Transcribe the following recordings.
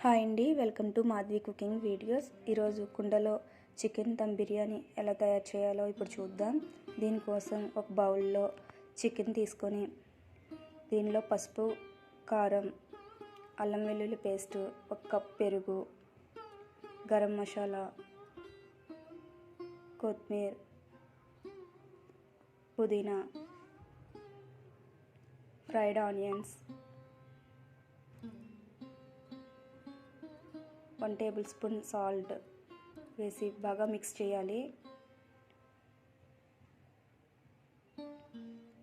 Hi అండి, welcome to Madhavi cooking videos. ఈరోజు కుండలో చికెన్ దమ్ బిర్యానీ ఎలా తయారు చేయాలో ఇప్పుడు చూద్దాం. దీనికోసం ఒక బౌల్లో చికెన్ తీసుకొని దీనిలో పసుపు, కారం, అల్లం వెల్లుల్లి పేస్ట్, ఒక కప్ పెరుగు, గరం మసాలా, కొత్తిమీర, పుదీనా, fried onions, 1 table spoon salt వేసి బాగా మిక్స్ చేయాలి.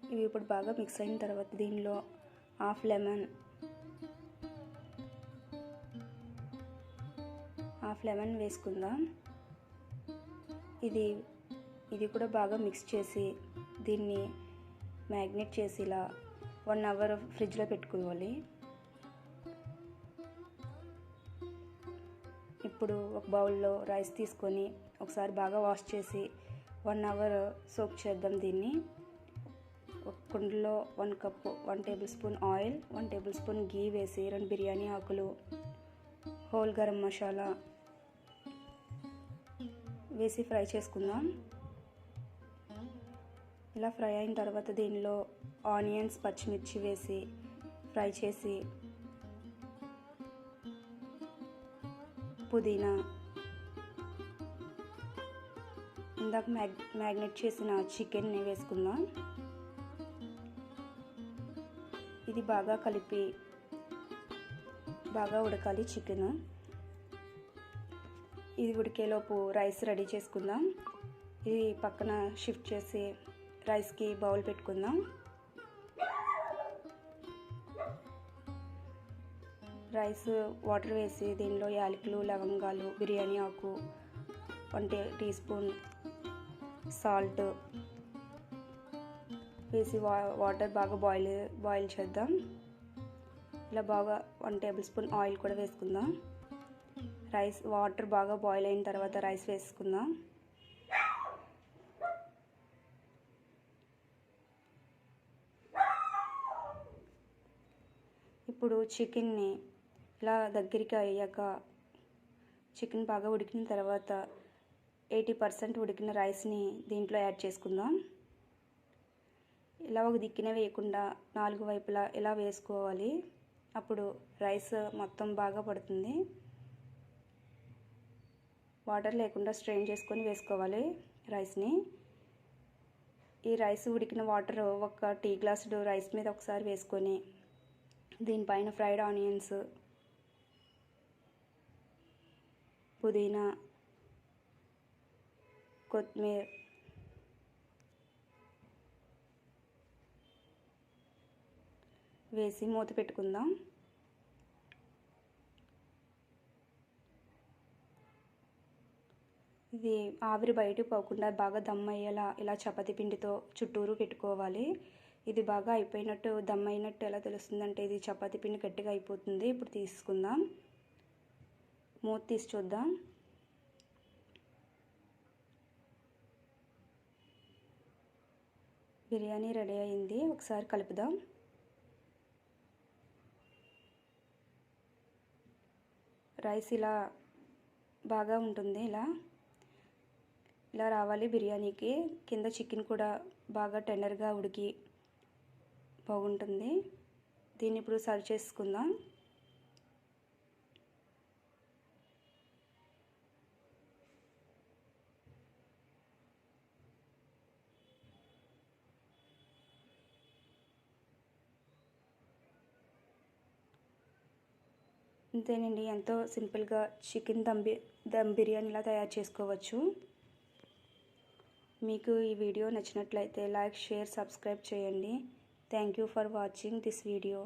ఇవి ఇప్పుడు బాగా మిక్స్ అయిన తర్వాత దీనిలో హాఫ్ లెమన్ వేసుకుందాం. ఇది కూడా బాగా మిక్స్ చేసి దీన్ని మ్యాగ్నేట్ చేసి ఇలా 1 అవర్ ఫ్రిడ్జ్లో పెట్టుకోవాలి. ఇప్పుడు ఒక బౌల్లో రైస్ తీసుకొని ఒకసారి బాగా వాష్ చేసి 1 అవర్ సోక్ చేద్దాం. దీన్ని ఒక కుండలో 1 cup 1 tablespoon oil, 1 tablespoon ghee వేసి 2 బిర్యానీ ఆకులు, హోల్ గరం మసాలా వేసి ఫ్రై చేసుకుందాం. ఇలా ఫ్రై అయిన తర్వాత దీనిలో ఆనియన్స్, పచ్చిమిర్చి వేసి ఫ్రై చేసి పుదీనా, ఇందాక మ్యాగ్నేట్ చేసిన చికెన్ని వేసుకుందాం. ఇది బాగా కలిపి బాగా ఉడకాలి చికెన్. ఇది ఉడికేలోపు రైస్ రెడీ చేసుకుందాం. ఇది పక్కన షిఫ్ట్ చేసి రైస్కి బౌల్ పెట్టుకుందాం. రైస్ వాటర్ వేసి దీనిలో యాలకులు, లవంగాలు, బిర్యానీ ఆకు, 1 టీ స్పూన్ సాల్ట్ వేసి వాటర్ బాగా బాయిల్ చేద్దాం. ఇలా బాగా 1 టేబుల్ స్పూన్ ఆయిల్ కూడా వేసుకుందాం. వాటర్ బాగా బాయిల్ అయిన తర్వాత రైస్ వేసుకుందాం. ఇప్పుడు చికెన్ని ఇలా దగ్గరికి అయ్యాక చికెన్ బాగా ఉడికిన తర్వాత 80% ఉడికిన రైస్ని దీంట్లో యాడ్ చేసుకుందాం. ఇలా ఒక దిక్కునే వేయకుండా 4 వైపులా ఇలా వేసుకోవాలి. అప్పుడు రైస్ మొత్తం బాగా పడుతుంది. వాటర్ లేకుండా స్ట్రెయిన్ చేసుకొని వేసుకోవాలి రైస్ని. ఈ రైస్ ఉడికిన వాటర్ ఒక టీ గ్లాసుడు రైస్ మీద ఒకసారి వేసుకొని దీనిపైన ఫ్రైడ్ ఆనియన్స్, పుదీనా, కొత్తిమీర, వేసి మూత పెట్టుకుందాం. ఇది ఆవిరి బయటకు పోకుండా బాగా దమ్ అయ్యేలా ఇలా చపాతీ పిండితో చుట్టూరు పెట్టుకోవాలి. ఇది బాగా అయిపోయినట్టు, దమ్ అయినట్టు ఎలా తెలుస్తుందంటే ఇది చపాతీ పిండి గట్టిగా అయిపోతుంది. ఇప్పుడు తీసుకుందాం. మూత తీసి చూద్దాం. బిర్యానీ రెడీ అయింది. ఒకసారి కలుపుదాం. రైస్ ఇలా బాగా ఉంటుంది. ఇలా రావాలి బిర్యానీకి. కింద చికెన్ కూడా బాగా టెండర్గా ఉడికి బాగుంటుంది. దీన్ని ఇప్పుడు సర్వ్ చేసుకుందాం. అంతేనండి, ఎంతో సింపుల్గా చికెన్ దమ్ బిర్యానీ ఇలా తయారు చేసుకోవచ్చు. మీకు ఈ వీడియో నచ్చినట్లయితే లైక్, షేర్, సబ్స్క్రైబ్ చేయండి. Thank you for watching this video.